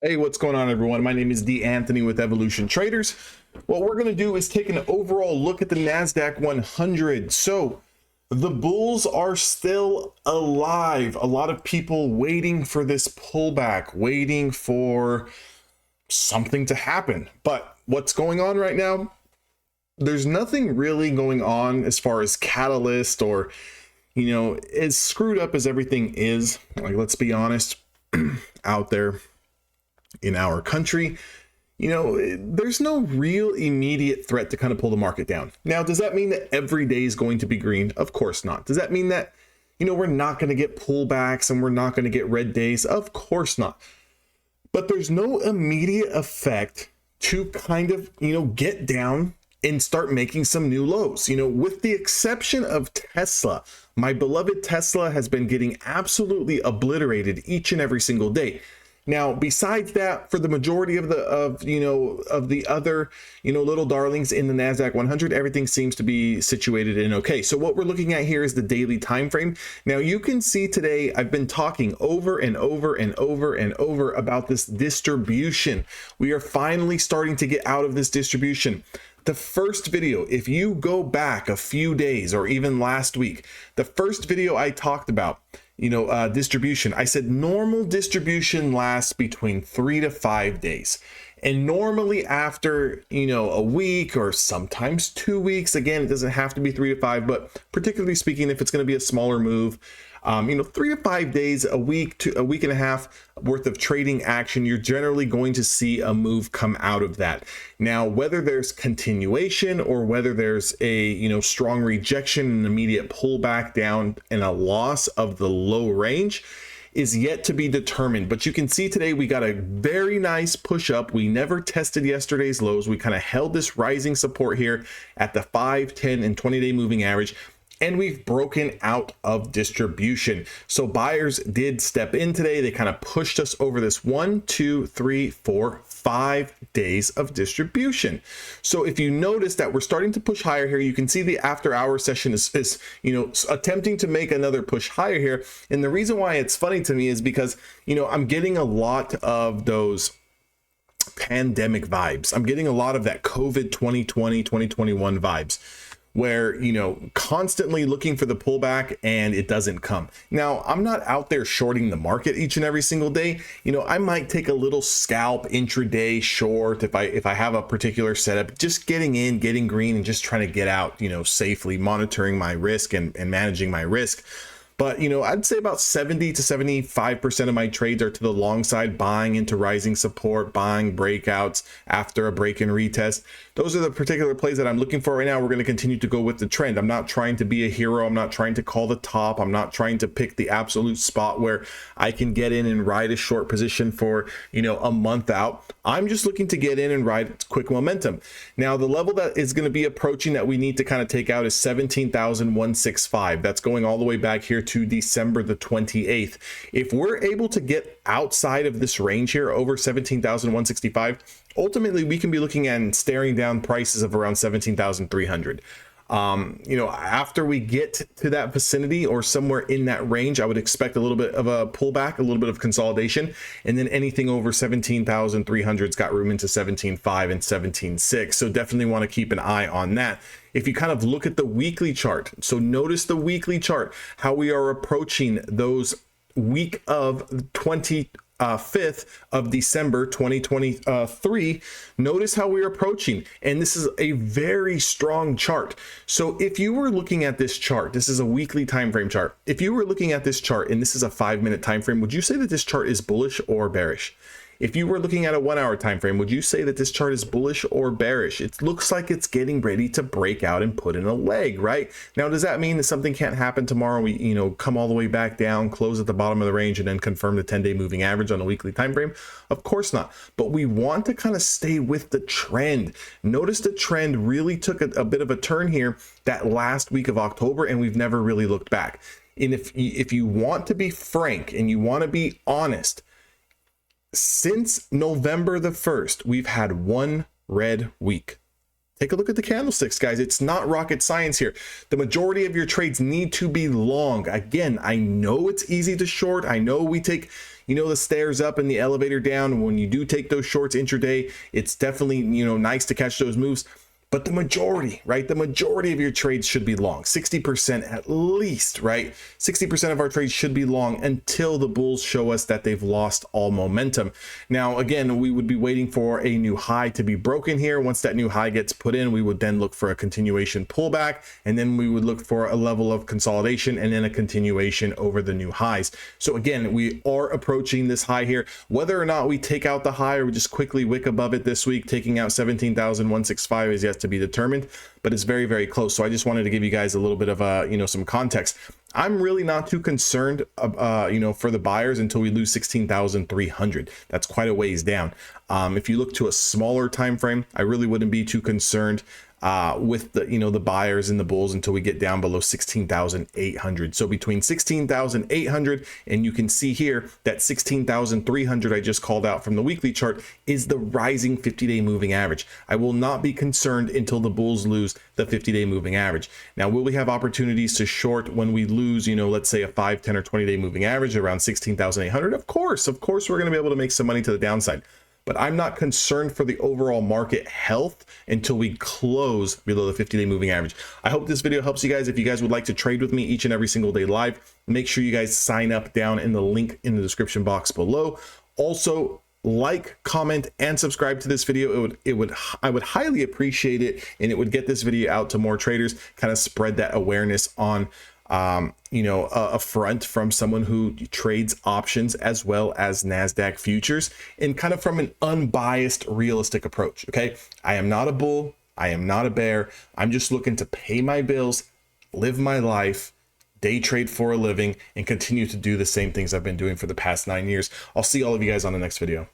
Hey, what's going on, everyone? My name is D. Anthony with Evolution Traders. What we're going to do is take an overall look at the Nasdaq 100. So the bulls are still alive. A lot of people waiting for this pullback, waiting for something to happen. But what's going on right now? There's nothing really going on as far as catalyst or, as screwed up as everything is. Like, let's be honest, out there in our country, there's no real immediate threat to kind of pull the market down. Now, does that mean that every day is going to be green? Of course not. Does that mean that, we're not going to get pullbacks and we're not going to get red days? Of course not. But there's no immediate effect to kind of, get down and start making some new lows. With the exception of Tesla, my beloved Tesla has been getting absolutely obliterated each and every single day. Now, besides that, for the majority of the other, little darlings in the Nasdaq 100, everything seems to be situated in okay. So what we're looking at here is the daily time frame. Now, you can see today I've been talking over and over and over and over about this distribution. We are finally starting to get out of this distribution. The first video, if you go back a few days or even last week, the first video I talked about, distribution, I said normal distribution lasts between 3 to 5 days. And normally after, a week or sometimes 2 weeks, again, it doesn't have to be 3 to 5, but particularly speaking, if it's going to be a smaller move, 3 to 5 days, a week to a week and a half worth of trading action, you're generally going to see a move come out of that. Now, whether there's continuation or whether there's a, strong rejection and immediate pullback down and a loss of the low range is yet to be determined. But you can see today we got a very nice push up. We never tested yesterday's lows. We kind of held this rising support here at the 5, 10, and 20-day moving average. And we've broken out of distribution. So buyers did step in today. They kind of pushed us over this 1, 2, 3, 4, 5 days of distribution. So if you notice that we're starting to push higher here, you can see the after hour session is attempting to make another push higher here. And the reason why it's funny to me is because, I'm getting a lot of those pandemic vibes. I'm getting a lot of that COVID 2020, 2021 vibes, where, constantly looking for the pullback and it doesn't come. Now, I'm not out there shorting the market each and every single day. I might take a little scalp intraday short if I have a particular setup, just getting in, getting green, and just trying to get out, safely, monitoring my risk and managing my risk. But, I'd say about 70 to 75% of my trades are to the long side, buying into rising support, buying breakouts after a break and retest. Those are the particular plays that I'm looking for right now. We're going to continue to go with the trend. I'm not trying to be a hero. I'm not trying to call the top. I'm not trying to pick the absolute spot where I can get in and ride a short position for, a month out. I'm just looking to get in and ride quick momentum. Now, the level that is going to be approaching that we need to kind of take out is 17,165. That's going all the way back here to December the 28th. If we're able to get outside of this range here over 17,165, ultimately we can be looking at and staring down prices of around 17,300. After we get to that vicinity or somewhere in that range, I would expect a little bit of a pullback, a little bit of consolidation, and then anything over 17,300's got room into 17.5 and 17.6. So definitely want to keep an eye on that. If you kind of look at the weekly chart, so notice the weekly chart, how we are approaching those week of 25th of December 2023. Notice how we're approaching, and this is a very strong chart. So if you were looking at this chart, this is a weekly time frame chart. If you were looking at this chart and this is a 5-minute time frame, would you say that this chart is bullish or bearish? If you were looking at a 1 hour time frame, would you say that this chart is bullish or bearish? It looks like it's getting ready to break out and put in a leg, right? Now, does that mean that something can't happen tomorrow? We, come all the way back down, close at the bottom of the range, and then confirm the 10-day moving average on a weekly time frame? Of course not. But we want to kind of stay with the trend. Notice the trend really took a bit of a turn here that last week of October, and we've never really looked back. And if you want to be frank and you want to be honest, since November the 1st, we've had one red week. Take a look at the candlesticks, guys. It's not rocket science here. The majority of your trades need to be long. Again, I know it's easy to short. I know we take, the stairs up and the elevator down. When you do take those shorts intraday, it's definitely, nice to catch those moves. But the majority, right? The majority of your trades should be long, 60% at least, right? 60% of our trades should be long until the bulls show us that they've lost all momentum. Now, again, we would be waiting for a new high to be broken here. Once that new high gets put in, we would then look for a continuation pullback, and then we would look for a level of consolidation and then a continuation over the new highs. So again, we are approaching this high here. Whether or not we take out the high or we just quickly wick above it this week, taking out 17,165 is yet to be determined, but it's very, very close. So I just wanted to give you guys a little bit of some context. I'm really not too concerned for the buyers until we lose 16,300. That's quite a ways down. If you look to a smaller time frame, I really wouldn't be too concerned with the buyers and the bulls until we get down below 16,800. So between 16,800 and you can see here that 16,300 I just called out from the weekly chart is the rising 50-day moving average. I will not be concerned until the bulls lose the 50-day moving average. Now, will we have opportunities to short when we lose, let's say a 5, 10 or 20-day moving average around 16,800? Of course, we're going to be able to make some money to the downside. But I'm not concerned for the overall market health until we close below the 50-day moving average. I hope this video helps you guys. If you guys would like to trade with me each and every single day live, make sure you guys sign up down in the link in the description box below. Also, like, comment, and subscribe to this video. I would highly appreciate it, and it would get this video out to more traders, kind of spread that awareness on a front from someone who trades options as well as Nasdaq futures, and kind of from an unbiased, realistic approach. Okay, I am not a bull, I am not a bear. I'm just looking to pay my bills, live my life, day trade for a living, and continue to do the same things I've been doing for the past 9 years. I'll see all of you guys on the next video.